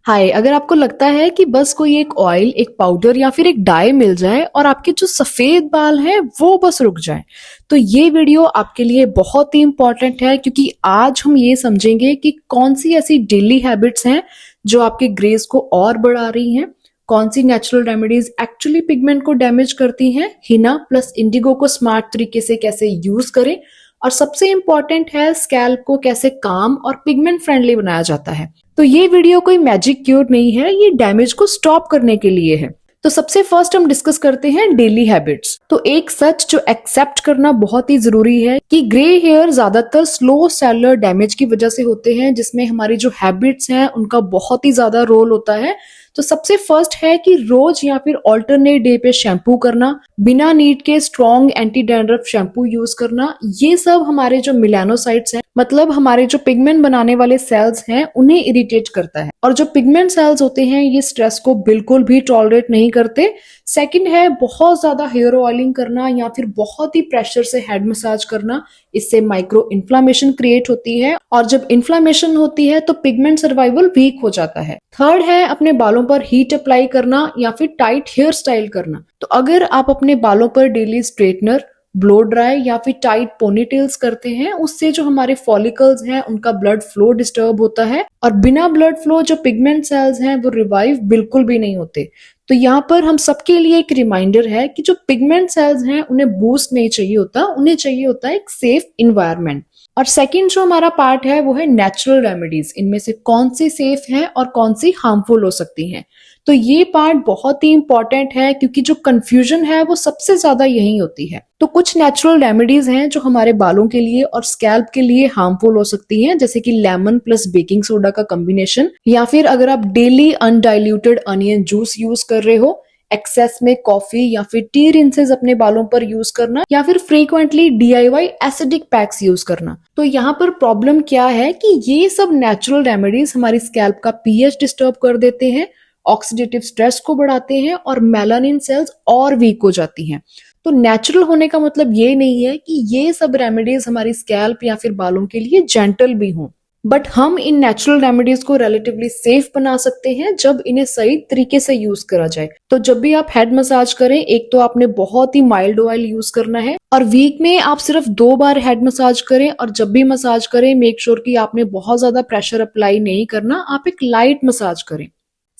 हाय, अगर आपको लगता है कि बस कोई एक ऑयल, एक पाउडर या फिर एक डाई मिल जाए और आपके जो सफेद बाल हैं वो बस रुक जाएं, तो ये वीडियो आपके लिए बहुत ही इंपॉर्टेंट है क्योंकि आज हम ये समझेंगे कि कौन सी ऐसी डेली हैबिट्स हैं जो आपके ग्रेस को और बढ़ा रही हैं, कौन सी नेचुरल रेमेडीज एक्चुअली पिगमेंट को डैमेज करती हैं, हिना प्लस इंडिगो को स्मार्ट तरीके से कैसे यूज करें, और सबसे इंपॉर्टेंट है स्कैल्प को कैसे काम और पिगमेंट फ्रेंडली बनाया जाता है। तो ये वीडियो कोई मैजिक क्यूर नहीं है, ये डैमेज को स्टॉप करने के लिए है। तो सबसे फर्स्ट हम डिस्कस करते हैं डेली हैबिट्स। तो एक सच जो एक्सेप्ट करना बहुत ही जरूरी है कि ग्रे हेयर ज्यादातर स्लो सेलुलर डैमेज की वजह से होते हैं, जिसमें हमारी जो हैबिट्स हैं उनका बहुत ही ज्यादा रोल होता है। तो सबसे फर्स्ट है कि रोज या फिर ऑल्टरनेट डे पे शैम्पू करना, बिना नीड के strong anti dandruff shampoo use करना। ये सब हमारे जो मिलानोसाइट्स हैं, मतलब हमारे जो पिगमेंट बनाने वाले सेल्स हैं, उन्हें इरिटेट करता है। और जो पिगमेंट सेल्स होते हैं ये स्ट्रेस को बिल्कुल भी टॉलरेट नहीं करते। सेकंड है बहुत ज्यादा हेयर ऑयलिंग करना या फिर बहुत ही प्रेशर से हेड मसाज करना। इससे माइक्रो इन्फ्लामेशन क्रिएट होती है और जब इन्फ्लामेशन होती है तो पिगमेंट सर्वाइवल वीक हो जाता है। थर्ड है अपने बालों पर हीट अप्लाई करना या फिर टाइट हेयर स्टाइल करना। तो अगर आप अपने बालों पर डेली स्ट्रेटनर, ब्लो ड्राई या फिर टाइट पोनीटेल्स करते हैं, उससे जो हमारे फॉलिकल्स हैं उनका ब्लड फ्लो डिस्टर्ब होता है और बिना ब्लड फ्लो जो पिगमेंट सेल्स हैं वो रिवाइव बिल्कुल भी नहीं होते। तो यहाँ पर हम सबके लिए एक रिमाइंडर है कि जो पिगमेंट सेल्स हैं उन्हें बूस्ट नहीं चाहिए होता, उन्हें चाहिए होता है एक सेफ इन्वायरमेंट। और सेकंड जो हमारा पार्ट है वो है नेचुरल रेमेडीज। इनमें से कौन सी सेफ हैं और कौन सी हार्मफुल हो सकती हैं। तो ये पार्ट बहुत ही इंपॉर्टेंट है क्योंकि जो कंफ्यूजन है वो सबसे ज्यादा यही होती है। तो कुछ नेचुरल रेमेडीज हैं जो हमारे बालों के लिए और स्कैल्प के लिए हार्मफुल हो सकती हैं, जैसे कि लेमन प्लस बेकिंग सोडा का कॉम्बिनेशन, या फिर अगर आप daily undiluted onion juice use कर रहे हो, एक्सेस में कॉफी या फिर टी रिंसेस अपने बालों पर यूज करना, या फिर frequently DIY acidic PACS use करना। तो यहाँ पर प्रॉब्लम क्या है कि ये सब नेचुरल रेमेडीज हमारी स्कैल्प का pH डिस्टर्ब कर देते हैं, ऑक्सीडेटिव स्ट्रेस को बढ़ाते हैं और मेलानिन सेल्स और वीक हो जाती हैं। तो नेचुरल होने का मतलब ये नहीं है कि ये सब रेमेडीज हमारी स्कैल्प या फिर बालों के लिए जेंटल भी हों, बट हम इन नेचुरल रेमेडीज को रिलेटिवली सेफ बना सकते हैं जब इन्हें सही तरीके से यूज करा जाए। तो जब भी आप हेड मसाज करें, एक तो आपने बहुत ही माइल्ड ऑयल यूज करना है और वीक में आप सिर्फ 2 बार हेड मसाज करें, और जब भी मसाज करें मेक श्योर कि आपने बहुत ज्यादा प्रेशर अप्लाई नहीं करना, आप एक लाइट मसाज करें।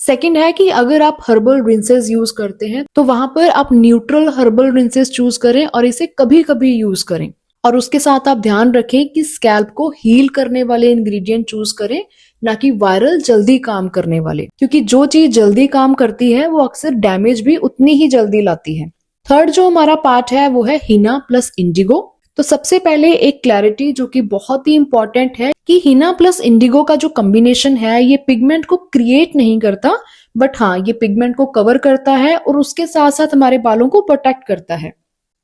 सेकंड है कि अगर आप हर्बल रिंसेस यूज करते हैं तो वहां पर आप न्यूट्रल हर्बल रिंसेस चूज करें और इसे कभी कभी यूज करें। और उसके साथ आप ध्यान रखें कि स्कैल्प को हील करने वाले इंग्रेडिएंट चूज करें, ना कि वायरल जल्दी काम करने वाले, क्योंकि जो चीज जल्दी काम करती है वो अक्सर डैमेज भी उतनी ही जल्दी लाती है। थर्ड जो हमारा पार्ट है वो है हिना प्लस इंडिगो। तो सबसे पहले एक क्लैरिटी जो कि बहुत ही इंपॉर्टेंट है कि हिना प्लस इंडिगो का जो कॉम्बिनेशन है ये पिगमेंट को क्रिएट नहीं करता, बट हाँ ये पिगमेंट को कवर करता है और उसके साथ साथ हमारे बालों को प्रोटेक्ट करता है।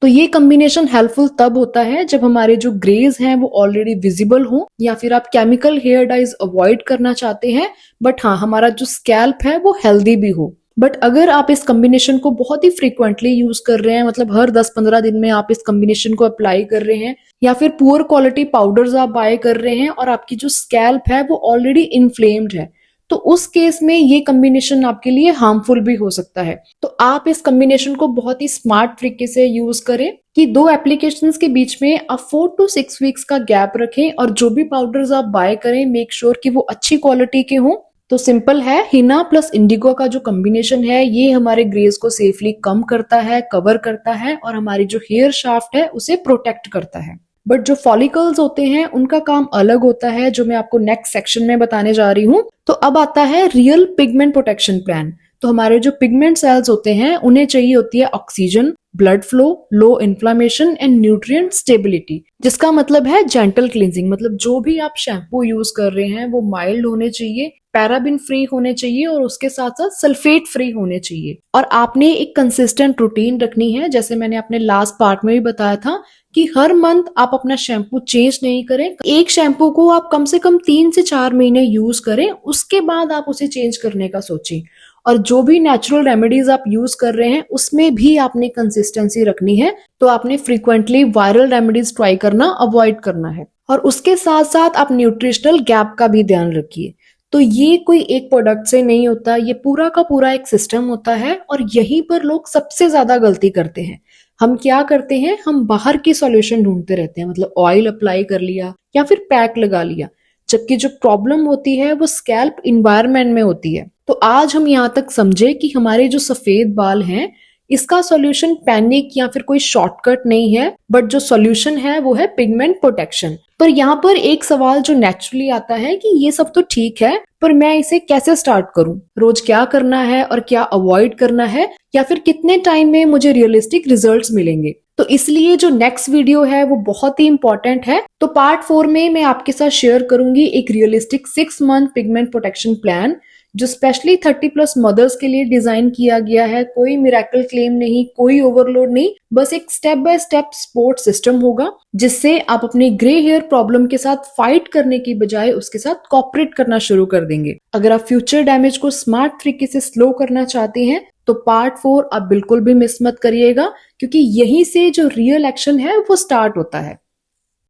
तो ये कॉम्बिनेशन हेल्पफुल तब होता है जब हमारे जो ग्रेज हैं वो ऑलरेडी विजिबल हो, या फिर आप केमिकल हेयर डाइज अवॉइड करना चाहते हैं, बट हाँ हमारा जो स्कैल्प है वो हेल्दी भी हो। बट अगर आप इस कॉम्बिनेशन को बहुत ही फ्रीक्वेंटली यूज कर रहे हैं, मतलब हर 10-15 दिन में आप इस कॉम्बिनेशन को अप्लाई कर रहे हैं, या फिर पुअर क्वालिटी पाउडर्स आप बाय कर रहे हैं और आपकी जो स्कैल्प है वो ऑलरेडी इन्फ्लेम्ड है, तो उस केस में ये कॉम्बिनेशन आपके लिए हार्मफुल भी हो सकता है। तो आप इस कॉम्बिनेशन को बहुत ही स्मार्ट तरीके से यूज करें कि 2 एप्लीकेशंस के बीच में आप 4 to 6 वीक्स का गैप रखें, और जो भी पाउडर्स आप बाय करें मेक श्योर कि वो अच्छी क्वालिटी के हों। तो सिंपल है, हिना प्लस इंडिगो का जो कॉम्बिनेशन है ये हमारे ग्रेज को सेफली कम करता है, कवर करता है और हमारी जो हेयर शाफ्ट है उसे प्रोटेक्ट करता है। बट जो फॉलिकल्स होते हैं उनका काम अलग होता है, जो मैं आपको नेक्स्ट सेक्शन में बताने जा रही हूँ। तो अब आता है रियल पिगमेंट प्रोटेक्शन प्लान। तो हमारे जो पिगमेंट सेल्स होते हैं उन्हें चाहिए होती है oxygen, blood flow, low inflammation and nutrient stability, जिसका मतलब है जेंटल क्लींजिंग। मतलब जो भी आप शैम्पू यूज कर रहे हैं वो माइल्ड होने चाहिए, पैराबिन फ्री होने चाहिए और उसके साथ साथ सल्फेट फ्री होने चाहिए। और आपने एक कंसिस्टेंट रूटीन रखनी है, जैसे मैंने अपने लास्ट पार्ट में भी बताया था कि हर मंथ आप अपना शैम्पू चेंज नहीं करें। एक शैम्पू को आप कम से कम 3 से 4 महीने यूज करें, उसके बाद आप उसे चेंज करने का सोचें। और जो भी नेचुरल रेमेडीज आप यूज कर रहे हैं उसमें भी आपने कंसिस्टेंसी रखनी है। तो आपने फ्रीक्वेंटली वायरल रेमेडीज ट्राई करना अवॉइड करना है, और उसके साथ साथ आप न्यूट्रिशनल गैप का भी ध्यान रखिए। तो ये कोई एक प्रोडक्ट से नहीं होता, ये पूरा का पूरा एक सिस्टम होता है और यहीं पर लोग सबसे ज्यादा गलती करते हैं। हम क्या करते हैं, हम बाहर की सॉल्यूशन ढूंढते रहते हैं, मतलब ऑयल अप्लाई कर लिया या फिर पैक लगा लिया, जबकि जो प्रॉब्लम होती है वो स्कैल्प इन्वायरमेंट में होती है। तो आज हम यहाँ तक समझे कि हमारे जो सफेद बाल हैं, इसका सॉल्यूशन पैनिक या फिर कोई शॉर्टकट नहीं है, बट जो सॉल्यूशन है वो है पिगमेंट प्रोटेक्शन। पर यहाँ पर एक सवाल जो नेचुरली आता है कि ये सब तो ठीक है, पर मैं इसे कैसे स्टार्ट करूं, रोज क्या करना है और क्या अवॉइड करना है, या फिर कितने टाइम में मुझे रियलिस्टिक रिजल्ट्स मिलेंगे। तो इसलिए जो नेक्स्ट वीडियो है वो बहुत ही इंपॉर्टेंट है। तो पार्ट 4 में मैं आपके साथ शेयर करूंगी एक realistic 6 month pigment protection plan, जो स्पेशली 30+ मदर्स के लिए डिजाइन किया गया है। कोई मिरेकल क्लेम नहीं, कोई ओवरलोड नहीं, बस एक step by step support system होगा, जिससे आप अपनी ग्रे हेयर प्रॉब्लम के साथ फाइट करने की बजाय उसके साथ कॉपरेट करना शुरू कर देंगे। अगर आप फ्यूचर डैमेज को स्मार्ट तरीके से स्लो करना चाहते हैं तो पार्ट 4 आप बिल्कुल भी मिस मत करिएगा, क्योंकि यहीं से जो रियल एक्शन है वो स्टार्ट होता है।